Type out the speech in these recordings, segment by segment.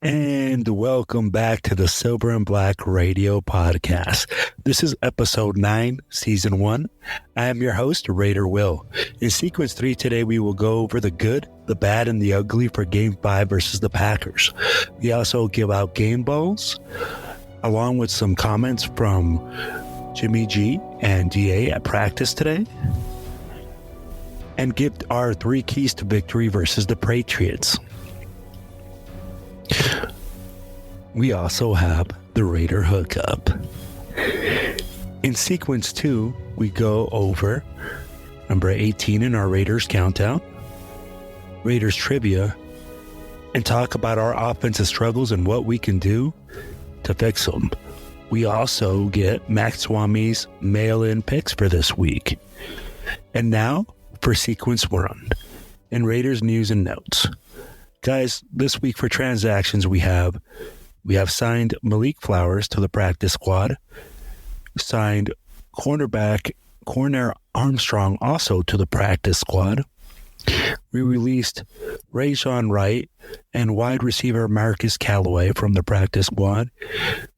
And welcome back to the Silver and Black Radio Podcast. This is episode 9, season 1. I am your host, Raider Will. In sequence 3 today, we will go over the good, the bad, and the ugly for Game 5 versus the Packers. We also give out game balls, along with some comments from Jimmy G and DA at practice today, and give our 3 keys to victory versus the Patriots. We also have the Raider hookup. In sequence 2, we go over number 18 in our Raiders countdown, Raiders trivia, and talk about our offensive struggles and what we can do to fix them. We also get Max Swami's mail-in picks for this week. And now for sequence 1 in Raiders news and notes. Guys, this week for transactions we have signed Malik Flowers to the practice squad, signed cornerback Corner Armstrong also to the practice squad. We released Rayshawn Wright and wide receiver Marcus Callaway from the practice squad.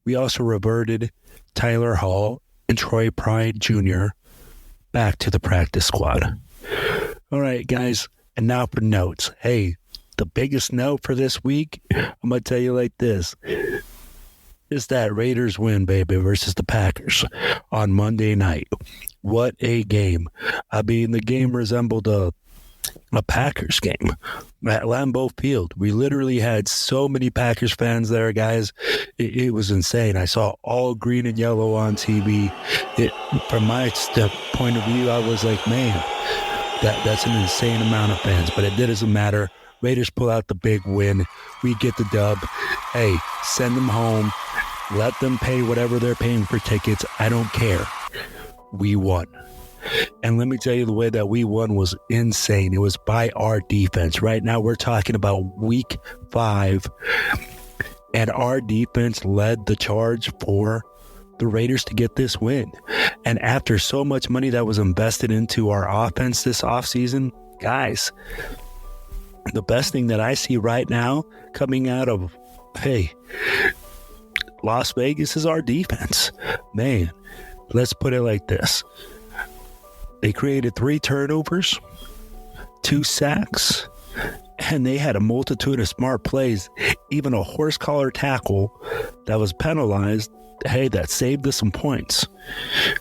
We also reverted Tyler Hall and Troy Pride Jr. back to the practice squad. All right, guys, and now for notes. Hey, the biggest note for this week, I'm going to tell you like this, is that Raiders win, baby, versus the Packers on Monday night. What a game. I mean, the game resembled a Packers game at Lambeau Field. We literally had so many Packers fans there, guys. It was insane. I saw all green and yellow on TV. From my point of view, I was like, man, that's an insane amount of fans, but it doesn't matter. Raiders pull out the big win. We get the dub. Hey, send them home. Let them pay whatever they're paying for tickets. I don't care. We won. And let me tell you, the way that we won was insane. It was by our defense. Right now, we're talking about week 5. And our defense led the charge for the Raiders to get this win. And after so much money that was invested into our offense this offseason, guys, the best thing that I see right now coming out of, Las Vegas is our defense. Man, let's put it like this. They created 3 turnovers, 2 sacks, and they had a multitude of smart plays, even a horse collar tackle that was penalized, that saved us some points.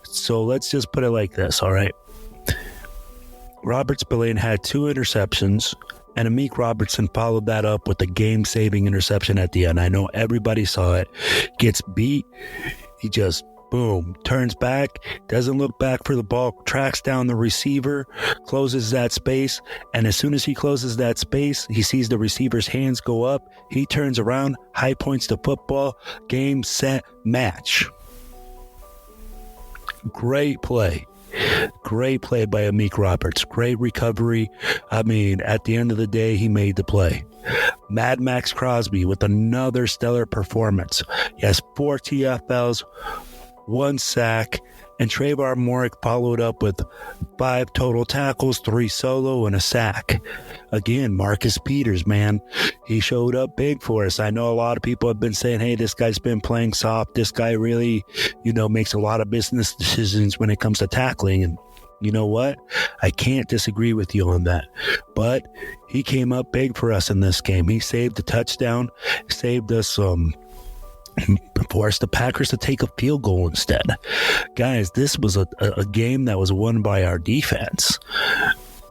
So let's just put it like this, all right? Robert Spillane had 2 interceptions, and Amik Robertson followed that up with a game-saving interception at the end. I know everybody saw it. Gets beat. He just, boom, turns back, doesn't look back for the ball, tracks down the receiver, closes that space, and as soon as he closes that space, he sees the receiver's hands go up. He turns around, high points the football, game, set, match. Great play. Great play by Amik Roberts. Great recovery. I mean, at the end of the day, he made the play. Mad Max Crosby with another stellar performance. He has 4 TFLs, 1 sack, and Trayvon Morik followed up with 5 total tackles, 3 solo, and a sack. Again, Marcus Peters, man, he showed up big for us. I know a lot of people have been saying, hey, this guy's been playing soft. This guy really, makes a lot of business decisions when it comes to tackling. And you know what? I can't disagree with you on that. But he came up big for us in this game. He saved the touchdown, saved us forced the Packers to take a field goal instead. Guys, this was a game that was won by our defense.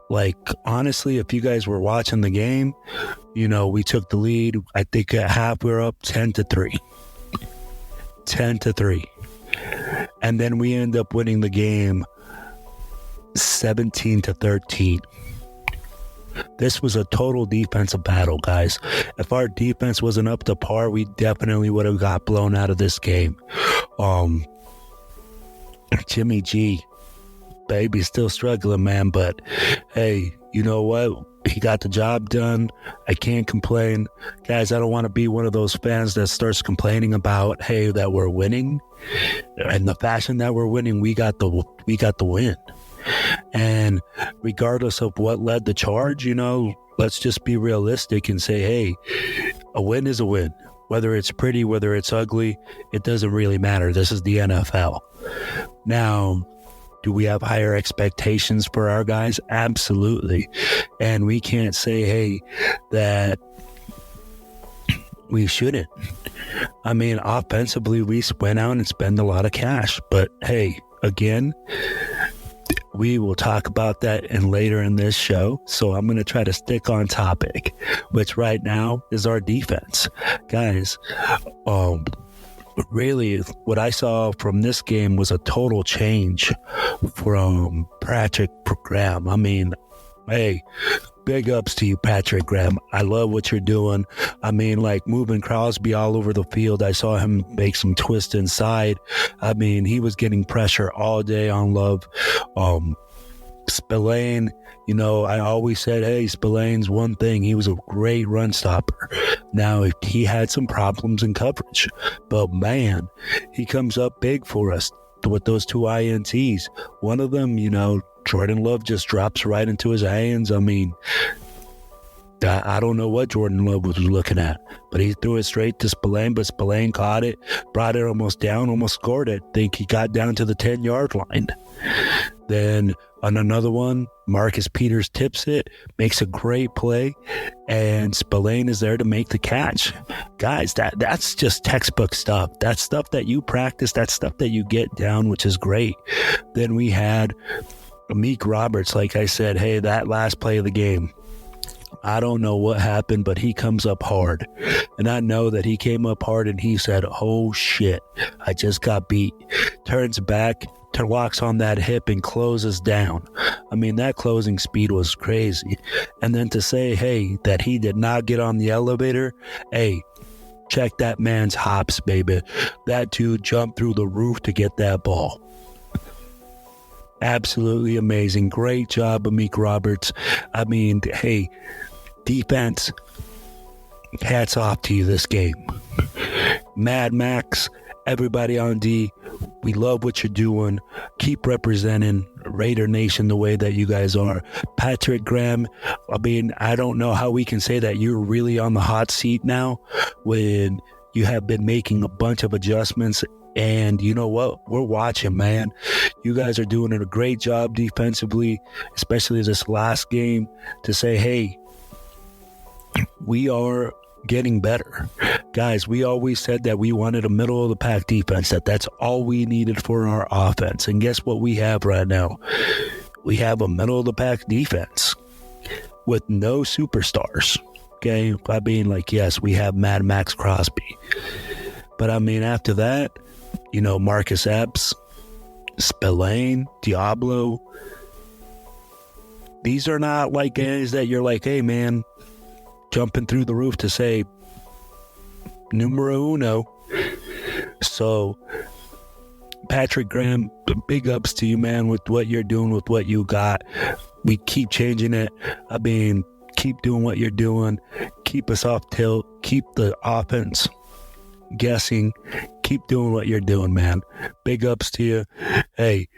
Like, honestly, if you guys were watching the game, we took the lead. I think at half we were up 10-3. 10-3. And then we end up winning the game 17-13. This was a total defensive battle, guys. If our defense wasn't up to par, we definitely would have got blown out of this game. Jimmy G, baby, still struggling, man. But hey, you know what? He got the job done. I can't complain. Guys, I don't want to be one of those fans that starts complaining about, hey, that we're winning. And the fashion that we're winning, we got the win. And regardless of what led the charge, let's just be realistic and say, hey, A win is a win. Whether it's pretty, whether it's ugly, it doesn't really matter. This is the NFL. Now, do we have higher expectations for our guys? Absolutely. And we can't say, hey, that we shouldn't. I mean, offensively, we went out and spent a lot of cash. But hey, again, we will talk about that later in this show. So I'm going to try to stick on topic, which right now is our defense. Guys, really, what I saw from this game was a total change from Patrick Graham. I mean, hey, big ups to you, Patrick Graham. I love what you're doing. I mean, like moving Crosby all over the field. I saw him make some twists inside. I mean, he was getting pressure all day on Love. Spillane, you know, I always said, hey, Spillane's one thing. He was a great run stopper. Now, he had some problems in coverage, but man, he comes up big for us with those two INTs. One of them, you know, Jordan Love just drops right into his hands. I mean, I don't know what Jordan Love was looking at, but he threw it straight to Spillane, but Spillane caught it, brought it almost down, almost scored it. I think he got down to the 10-yard line. Then on another one, Marcus Peters tips it, makes a great play, and Spillane is there to make the catch. Guys, that's just textbook stuff. That's stuff that you practice. That's stuff that you get down, which is great. Then we had Amik Roberts, like I said, hey, that last play of the game, I don't know what happened, but he comes up hard. And I know that he came up hard and he said, oh shit, I just got beat. Turns back, locks on that hip and closes down. I mean, that closing speed was crazy. And then to say, hey, that he did not get on the elevator, hey, check that man's hops, baby. That dude jumped through the roof to get that ball. Absolutely amazing. Great job, Amik Roberts. I mean, hey, defense, hats off to you this game. Mad Max, everybody on D, we love what you're doing. Keep representing Raider Nation the way that you guys are. Patrick Graham, I mean, I don't know how we can say that you're really on the hot seat now when you have been making a bunch of adjustments. And you know what? We're watching, man. You guys are doing a great job defensively, especially this last game, to say, hey, we are getting better. Guys, we always said that we wanted a middle-of-the-pack defense, that's all we needed for our offense. And guess what we have right now? We have a middle-of-the-pack defense with no superstars. Okay? I mean, like, yes, we have Mad Max Crosby. But, I mean, after that, you know, Marcus Epps, Spillane, Diablo. These are not like guys that you're like, hey, man, jumping through the roof to say numero uno. So, Patrick Graham, big ups to you, man, with what you're doing, with what you got. We keep changing it. I mean, keep doing what you're doing. Keep us off tilt. Keep the offense guessing. Keep doing what you're doing, man. Big ups to you. Hey,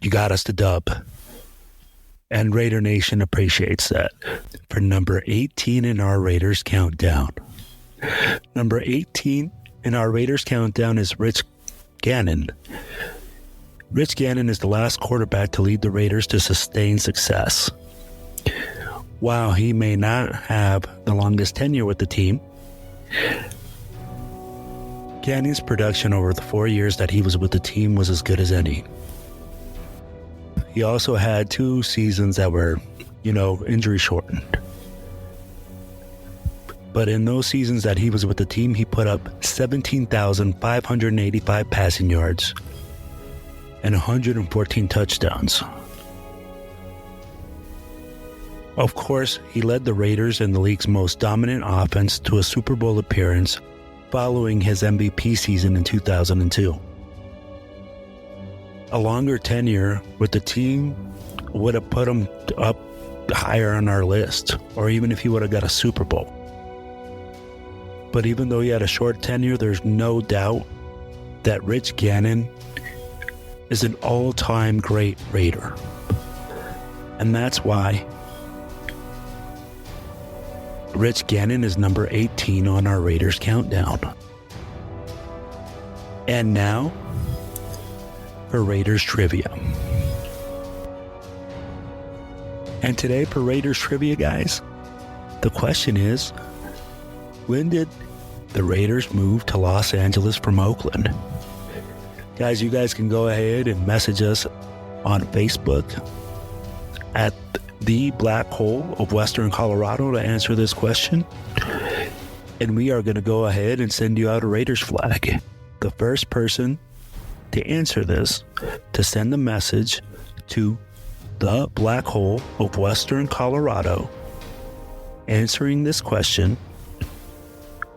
you got us to dub. And Raider Nation appreciates that. For number 18 in our Raiders countdown. Number 18 in our Raiders countdown is Rich Gannon. Rich Gannon is the last quarterback to lead the Raiders to sustained success. While he may not have the longest tenure with the team, Gannon's production over the 4 years that he was with the team was as good as any. He also had 2 seasons that were, you know, injury shortened. But in those seasons that he was with the team, he put up 17,585 passing yards and 114 touchdowns. Of course, he led the Raiders in the league's most dominant offense to a Super Bowl appearance following his MVP season in 2002. A longer tenure with the team would have put him up higher on our list, or even if he would have got a Super Bowl. But even though he had a short tenure, there's no doubt that Rich Gannon is an all-time great Raider. And that's why Rich Gannon is number 18 on our Raiders countdown. And now for Raiders trivia. And today for Raiders trivia, guys, the question is, when did the Raiders move to Los Angeles from Oakland? Guys, you guys can go ahead and message us on Facebook at the Black Hole of Western Colorado to answer this question. And we are going to go ahead and send you out a Raiders flag. The first person to answer this, to send a message to the Black Hole of Western Colorado answering this question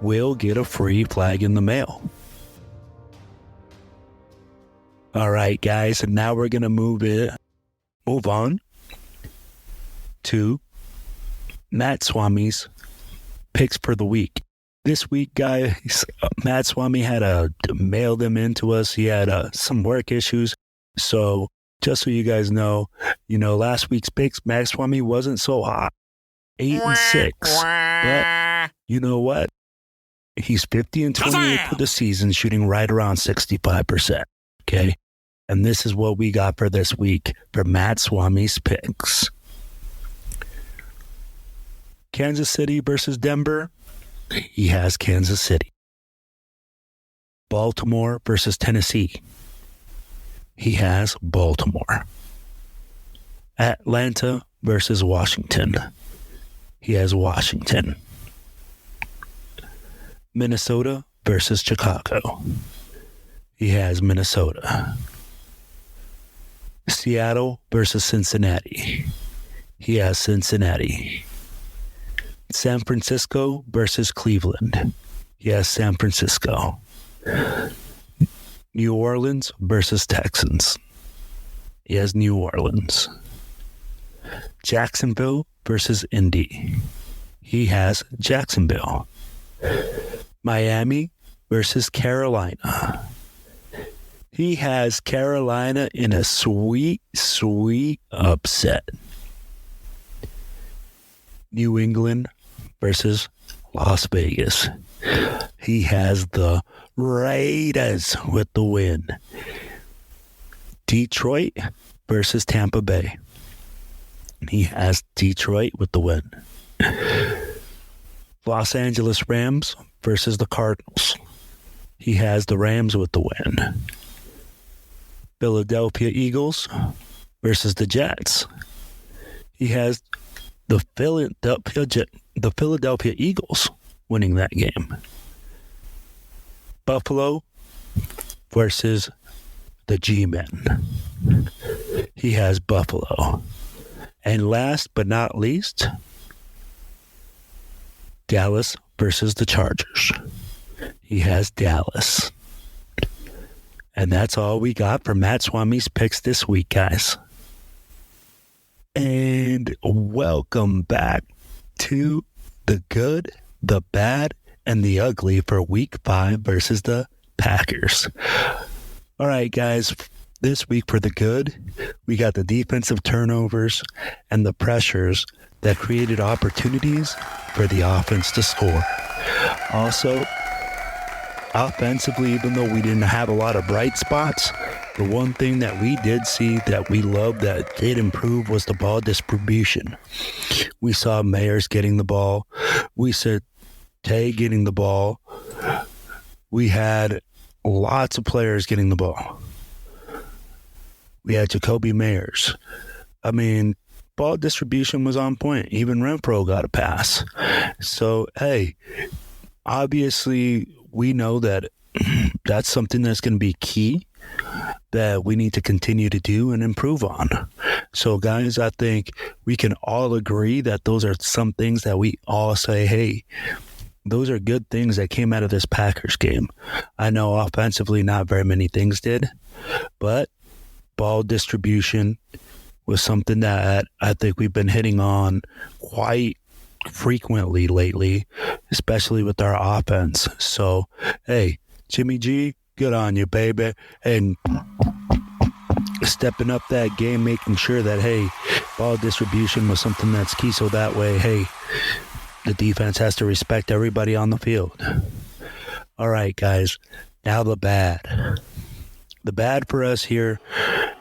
will get a free flag in the mail. All right, guys, and now we're going to move on to Matt Swami's picks for the week. This week, guys, Matt Swami had to mail them in to us. He had some work issues. So just so you guys know, last week's picks, Matt Swami wasn't so hot. 8-6. But you know what? He's 50-28 for the season, shooting right around 65%. Okay? And this is what we got for this week for Matt Swami's picks. Kansas City versus Denver. He has Kansas City. Baltimore versus Tennessee. He has Baltimore. Atlanta versus Washington. He has Washington. Minnesota versus Chicago. He has Minnesota. Seattle versus Cincinnati. He has Cincinnati. San Francisco versus Cleveland. He has San Francisco. New Orleans versus Texans. He has New Orleans. Jacksonville versus Indy. He has Jacksonville. Miami versus Carolina. He has Carolina in a sweet, sweet upset. New England versus Las Vegas. He has the Raiders with the win. Detroit versus Tampa Bay. He has Detroit with the win. Los Angeles Rams versus the Cardinals. He has the Rams with the win. Philadelphia Eagles versus the Jets. He has the Philadelphia Eagles winning that game. Buffalo versus the G-Men. He has Buffalo. And last but not least, Dallas versus the Chargers. He has Dallas. And that's all we got for Matt Swami's picks this week, guys. And welcome back to the good, the bad, and the ugly for Week 5 versus the Packers. All right, guys, this week for the good, we got the defensive turnovers and the pressures that created opportunities for the offense to score. Also, offensively, even though we didn't have a lot of bright spots, the one thing that we did see that we loved that did improve was the ball distribution. We saw Mayers getting the ball. We saw Tay getting the ball. We had lots of players getting the ball. We had Jacoby Mayers. I mean, ball distribution was on point. Even Renfro got a pass. So, hey, obviously we know that that's something that's going to be key that we need to continue to do and improve on. So, guys, I think we can all agree that those are some things that we all say, hey, those are good things that came out of this Packers game. I know offensively not very many things did, but ball distribution was something that I think we've been hitting on quite frequently lately, especially with our offense. So, hey, Jimmy G, good on you, baby. And stepping up that game, making sure that, hey, ball distribution was something that's key. So that way, hey, the defense has to respect everybody on the field. All right, guys. Now the bad. The bad for us here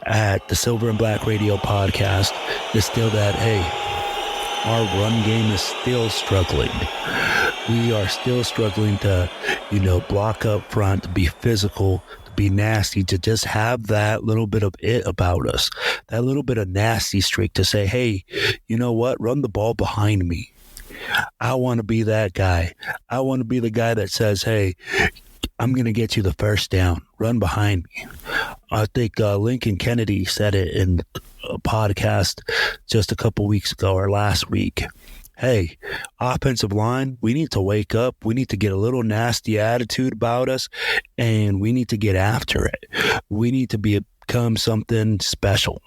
at the Silver and Black Radio podcast is still that, hey, our run game is still struggling. We are still struggling to, block up front, to be physical, to be nasty, to just have that little bit of it about us, that little bit of nasty streak to say, hey, you know what? Run the ball behind me. I want to be that guy. I want to be the guy that says, hey, I'm going to get you the first down. Run behind me. I think Lincoln Kennedy said it in a podcast just a couple weeks ago or last week. Hey, offensive line, we need to wake up. We need to get a little nasty attitude about us, and we need to get after it. We need to become something special.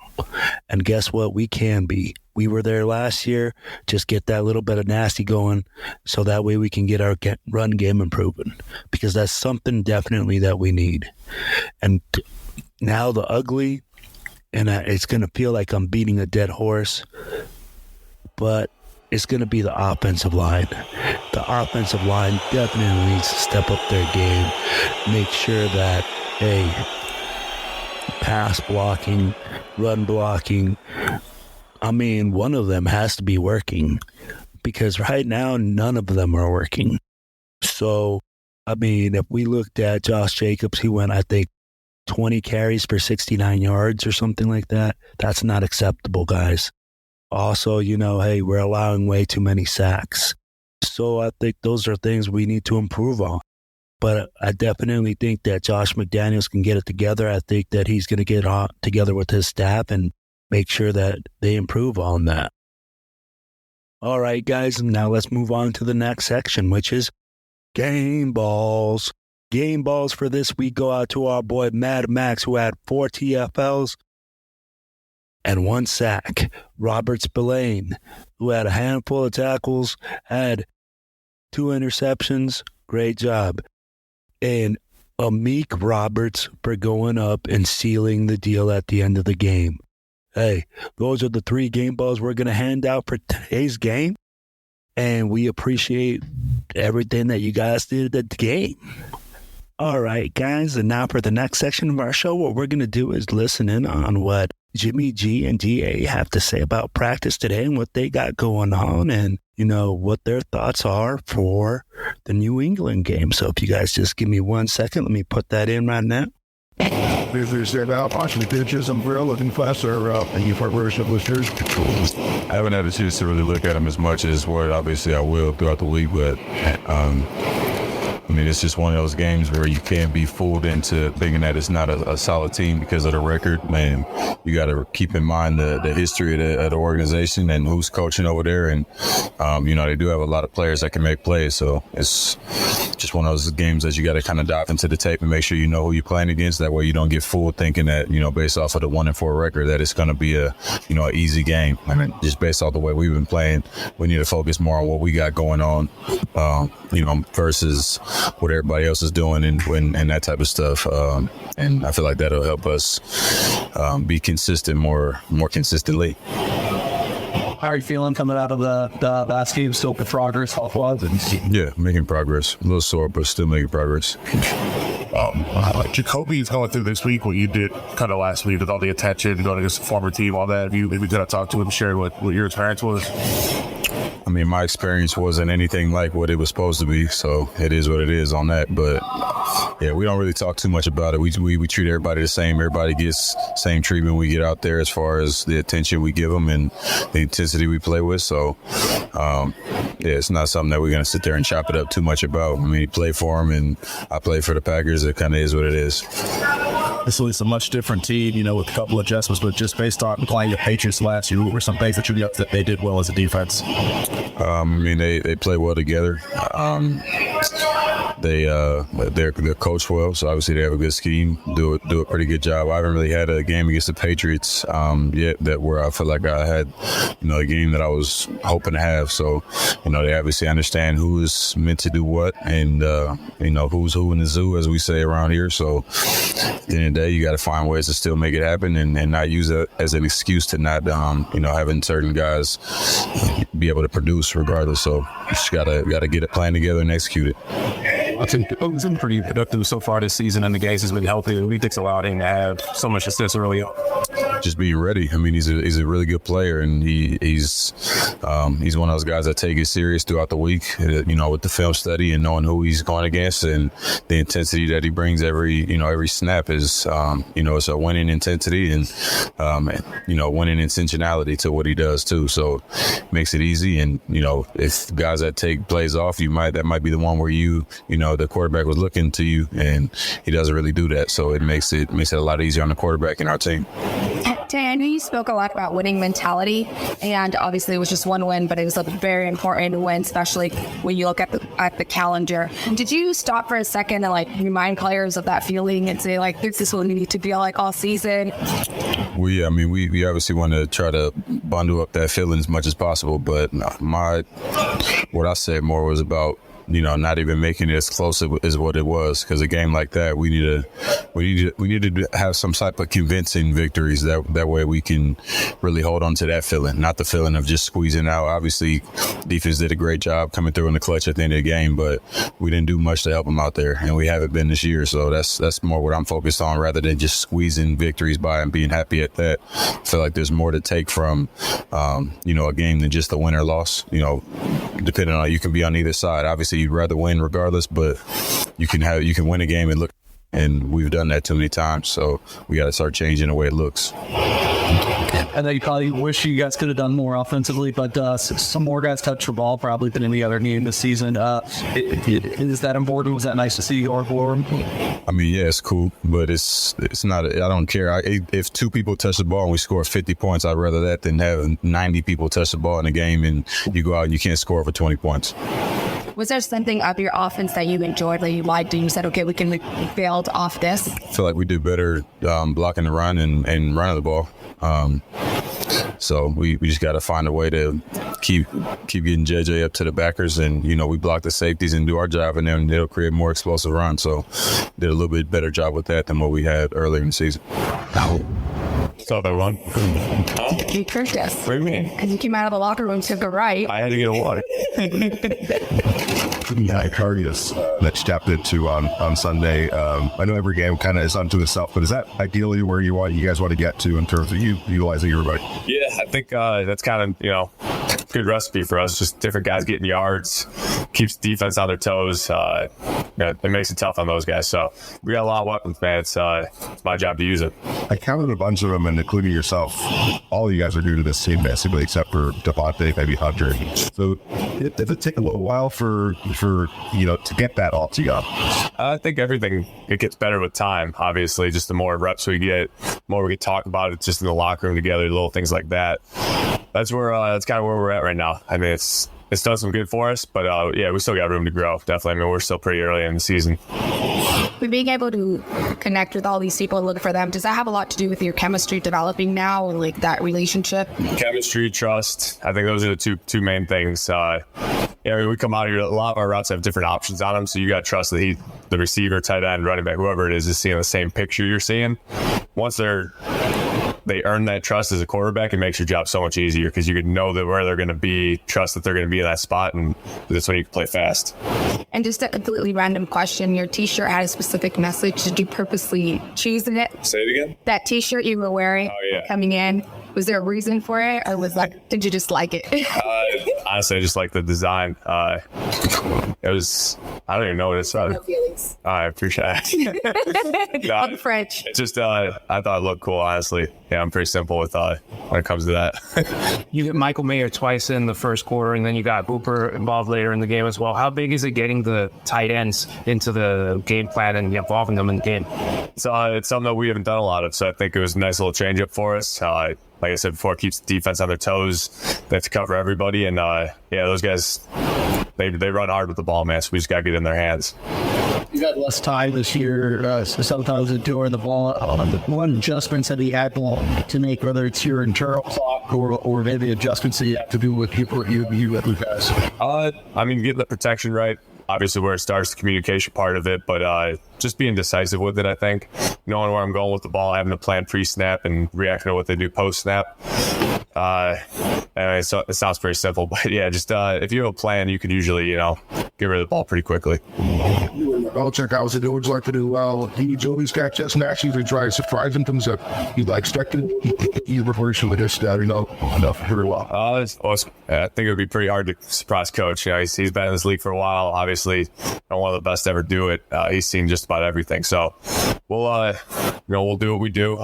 And guess what? We can be. We were there last year. Just get that little bit of nasty going so that way we can get our run game improving, because that's something definitely that we need. And now the ugly, and it's going to feel like I'm beating a dead horse, but it's going to be the offensive line. The offensive line definitely needs to step up their game, make sure that, hey, pass blocking, run blocking, one of them has to be working, because right now none of them are working. So, if we looked at Josh Jacobs, he went, I think, 20 carries for 69 yards or something like that. That's not acceptable, guys. Also, hey, we're allowing way too many sacks. So I think those are things we need to improve on. But I definitely think that Josh McDaniels can get it together. I think that he's going to get together with his staff and make sure that they improve on that. All right, guys, now let's move on to the next section, which is game balls. Game balls for this week go out to our boy Mad Max, who had 4 TFLs and 1 sack. Robert Spillane, who had a handful of tackles, had 2 interceptions. Great job. And Amik Roberts for going up and sealing the deal at the end of the game. Hey, those are the 3 game balls we're going to hand out for today's game. And we appreciate everything that you guys did at the game. All right, guys, and now for the next section of our show, what we're going to do is listen in on what Jimmy G and DA have to say about practice today and what they got going on, and, what their thoughts are for the New England game. So if you guys just give me 1 second, let me put that in right now. There's partially pitches and grill looking faster and you for version of listeners. I haven't had a chance to really look at them as much as what obviously I will throughout the week, but it's just one of those games where you can't be fooled into thinking that it's not a solid team because of the record. Man, you got to keep in mind the history of the organization and who's coaching over there. And, they do have a lot of players that can make plays. So it's just one of those games that you got to kind of dive into the tape and make sure you know who you're playing against. That way you don't get fooled thinking that, based off of the 1-4 record, that it's going to be an easy game. Just based off the way we've been playing, we need to focus more on what we got going on, versus what everybody else is doing and that type of stuff. And I feel like that'll help us be consistent more consistently. How are you feeling coming out of the last game? Still with progress, Yeah, making progress. A little sore, but still making progress. Jacoby's going through this week what you did kind of last week with all the attention going against the former team, all that. Have you maybe kind of talked to him, shared what your experience was? My experience wasn't anything like what it was supposed to be, so it is what it is on that. But yeah, we don't really talk too much about it. We treat everybody the same. Everybody gets same treatment we get out there as far as the attention we give them and the intensity we play with. So it's not something that we're going to sit there and chop it up too much about. You play for them, and I play for the Packers. It kind of is what it is. This is a much different team, with a couple adjustments, but just based on playing the Patriots last year, what were some things that they did well as a defense? They play well together. They're coached well, so obviously they have a good scheme, do a pretty good job. I haven't really had a game against the Patriots yet that where I feel like I had a game that I was hoping to have. So they obviously understand who is meant to do what, and who's who in the zoo, as we say around here. So at the end of the day, you got to find ways to still make it happen and not use it as an excuse to not having certain guys be able to produce regardless. So you just gotta get a plan together and execute it. I think it's been pretty productive so far this season, and the guys has been healthy. We think allowed him to have so much success early on. Just being ready. I mean, he's a really good player, and he's one of those guys that take it serious throughout the week. With the film study and knowing who he's going against, and the intensity that he brings every snap is it's a winning intensity and winning intentionality to what he does too. So it makes it easy. And if guys that take plays off, that might be the one where the quarterback was looking to you, and he doesn't really do that. So it makes it a lot easier on the quarterback in our team. Tay, I know you spoke a lot about winning mentality, and obviously it was just one win, but it was a very important win, especially when you look at the calendar. Did you stop for a second and remind players of that feeling and say this is what we need to feel like all season? We obviously want to try to bundle up that feeling as much as possible, but what I said more was about not even making it as close as what it was, because a game like that, we need to have some type of convincing victories. That way we can really hold on to that feeling, not the feeling of just squeezing out. Obviously, defense did a great job coming through in the clutch at the end of the game, but we didn't do much to help them out there, and we haven't been this year. So that's more what I'm focused on, rather than just squeezing victories by and being happy at that. I feel like there's more to take from a game than just the win or loss. Depending on, you can be on either side. Obviously, you'd rather win regardless, but you can win a game and look, and we've done that too many times. So we got to start changing the way it looks. I know you probably wish you guys could have done more offensively, but some more guys touched the ball probably than any other game this season. Is that important? Was that nice to see going forward? I mean, yeah, it's cool, but it's not. I don't care. If 2 people touch the ball and we score 50 points, I'd rather that than have 90 people touch the ball in a game and you go out and you can't score for 20 points. Was there something of your offense that you enjoyed, that you liked, and you said, okay, we can build off this? I feel like we do better blocking the run and running the ball. So we just got to find a way to keep getting JJ up to the backers, and we block the safeties and do our job, and then it'll create more explosive runs. So did a little bit better job with that than what we had earlier in the season. What's up, everyone? You tricked us. What do you mean? Because you came out of the locker room, took a right. I had to get a water. Carius that stepped into on Sunday. I know every game kind of is unto itself, but is that ideally where you guys want to get to in terms of utilizing everybody? Yeah, I think that's kind of good recipe for us. Just different guys getting yards, keeps defense on their toes. It makes it tough on those guys. So we got a lot of weapons, man. It's my job to use it. I counted a bunch of them, and including yourself. All of you guys are new to this team, basically, except for Devontae, maybe Hunter. So if it take a little while for to get that all together. I think it gets better with time. Obviously, just the more reps we get, the more we can talk about it just in the locker room together, little things like that. That's kind of where we're at right now. I mean, it's done some good for us, but we still got room to grow. Definitely. I mean, we're still pretty early in the season. With being able to connect with all these people and look for them, does that have a lot to do with your chemistry developing now, and that relationship? Chemistry, trust. I think those are the two main things. We come out here, a lot of our routes have different options on them, so you got to trust that the receiver, tight end, running back, whoever it is seeing the same picture you're seeing. Once they earn that trust as a quarterback, it makes your job so much easier, because you can know that where they're going to be, trust that they're going to be in that spot, and that's when you can play fast. And just a completely random question, your t-shirt had a specific message. Did you purposely choose it? Say it again? That t-shirt you were wearing coming in, was there a reason for it, or did you just like it? Honestly, I just like the design. It was, I don't even know what it's about. No feelings. I appreciate it. I'm French. It's just, I thought it looked cool, honestly. Yeah, I'm pretty simple with when it comes to that. You get Michael Mayer twice in the first quarter, and then you got Hooper involved later in the game as well. How big is it getting the tight ends into the game plan and involving them in the game? It's something that we haven't done a lot of, so I think it was a nice little change up for us. Like I said before, it keeps the defense on their toes. They have to cover everybody, and those guys, they run hard with the ball, man. So we just got to get in their hands. You got less time this year, so sometimes during the ball. One adjustments that he had to make, whether it's your internal clock or maybe adjustments that you have to do with people you guys. I mean, getting the protection right. Obviously, where it starts, the communication part of it, but just being decisive with it, I think. Knowing where I'm going with the ball, having a plan pre-snap and reacting to what they do post-snap. Anyway, so it sounds pretty simple, but yeah, just if you have a plan, you could usually, get rid of the ball pretty quickly. Belichick, how was it? Would you like to do well? He always got just matches to try to surprise him things that he expected. He refers to this, enough very well. I think it would be pretty hard to surprise Coach. He's been in this league for a while. Obviously, one of the best to ever do it. He's seen just about everything. So we'll do what we do.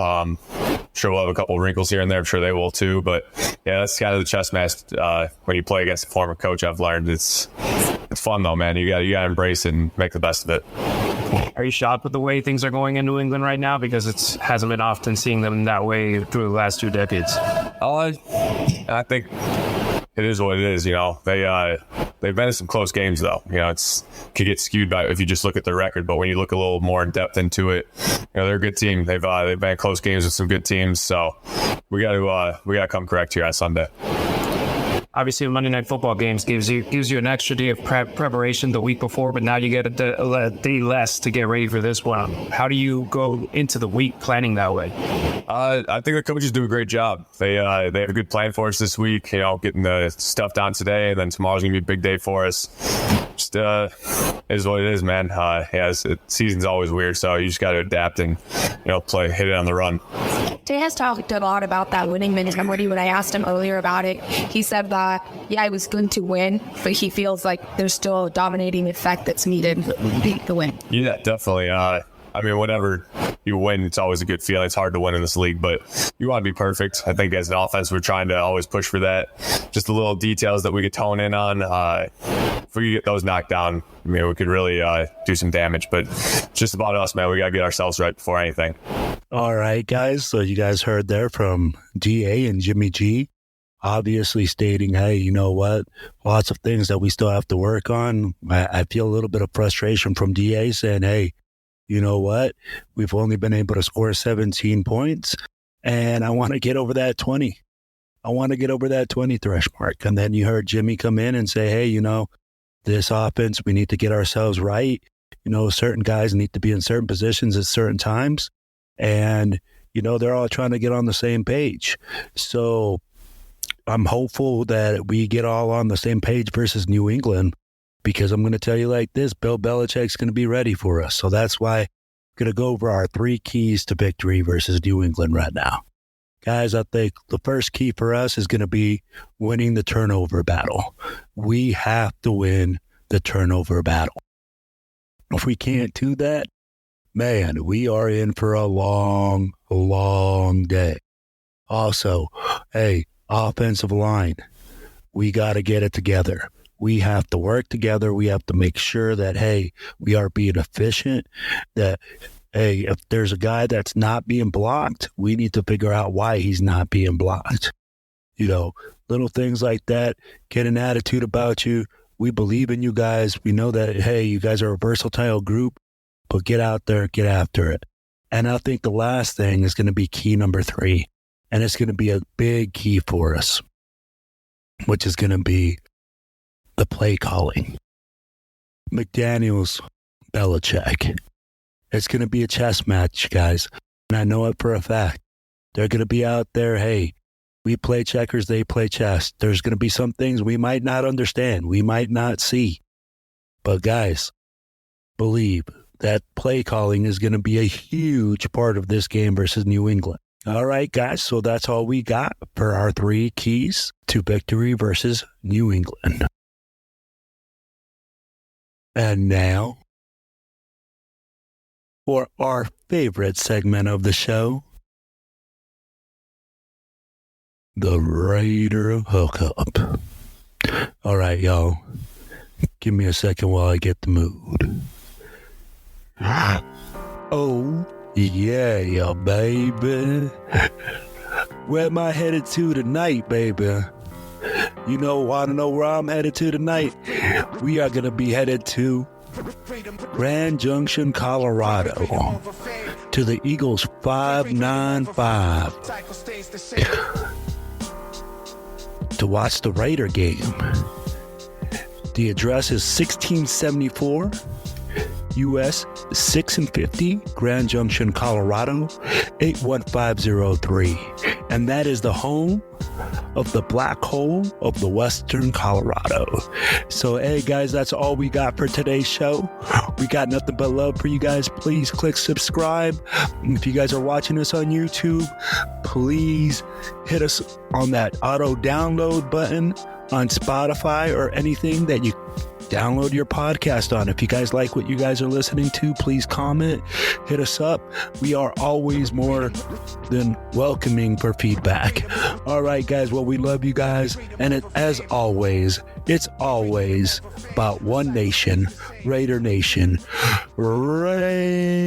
Sure, we'll have a couple of wrinkles here and there. I'm sure they will too. But yeah, that's kind of the chess match. When you play against a former coach, I've learned it's fun though, man. You got to embrace it and make the best of it. Are you shocked with the way things are going in New England right now? Because it hasn't been often seeing them that way through the last 2 decades. I think it is what it is. They've been in some close games though. It's could get skewed by if you just look at their record, but when you look a little more in depth into it, they're a good team. They've been in close games with some good teams. So we got to come correct here on Sunday. Obviously, Monday Night Football games gives you an extra day of preparation the week before, but now you get a day less to get ready for this one. How do you go into the week planning that way? I think the coaches do a great job. They have a good plan for us this week. Getting the stuff done today, and then tomorrow's gonna be a big day for us. Just is what it is, man. Season's always weird, so you just got to adapt and hit it on the run. Jay has talked a lot about that winning mentality. When I asked him earlier about it, he said that, it was good to win, but he feels like there's still a dominating effect that's needed to win. Yeah, definitely. Whenever you win, it's always a good feeling. It's hard to win in this league, but you want to be perfect. I think as an offense, we're trying to always push for that. Just the little details that we could tone in on. If we get those knocked down, we could really do some damage. But it's just about us, man. We got to get ourselves right before anything. All right, guys. So you guys heard there from GA and Jimmy G, obviously stating, hey, you know what? Lots of things that we still have to work on. I feel a little bit of frustration from DA saying, hey, you know what? We've only been able to score 17 points, and I want to get over that 20. I want to get over that 20 thresh mark. And then you heard Jimmy come in and say, hey, this offense, we need to get ourselves right. Certain guys need to be in certain positions at certain times. And, they're all trying to get on the same page. So I'm hopeful that we get all on the same page versus New England, because I'm going to tell you like this, Bill Belichick's going to be ready for us. So that's why I'm going to go over our 3 keys to victory versus New England right now. Guys, I think the first key for us is going to be winning the turnover battle. We have to win the turnover battle. If we can't do that, man, we are in for a long, long day. Also, hey, offensive line, we got to get it together. We have to work together. We have to make sure that, hey, we are being efficient, that, hey, if there's a guy that's not being blocked, we need to figure out why he's not being blocked. Little things like that. Get an attitude about you. We believe in you guys. We know that, hey, you guys are a versatile group, but get out there, get after it. And I think the last thing is going to be key number 3, and it's going to be a big key for us, which is going to be the play calling. McDaniels, Belichick. It's going to be a chess match, guys. And I know it for a fact. They're going to be out there, hey, we play checkers, they play chess. There's going to be some things we might not understand, we might not see. But guys, believe that play calling is going to be a huge part of this game versus New England. All right, guys, so that's all we got for our 3 keys to victory versus New England. And now, for our favorite segment of the show, the Raider Hookup. All right, y'all, give me a second while I get the mood. Oh, yeah, baby. Where am I headed to tonight, baby? Want to know where I'm headed to tonight? We are going to be headed to Grand Junction, Colorado, to the Eagles 595 to watch the Raider game. The address is 1674 US 6 and 50, Grand Junction, Colorado, 81503. And that is the home of the black hole of the Western Colorado. So, hey guys, that's all we got for today's show. We got nothing but love for you guys. Please click subscribe. If you guys are watching us on YouTube, please hit us on that auto download button on Spotify or anything that you download your podcast on. If you guys like what you guys are listening to, please comment, hit us up. We are always more than welcoming for feedback. All right, guys. Well, we love you guys. And as always, it's always about one nation, Raider Nation. Raiders.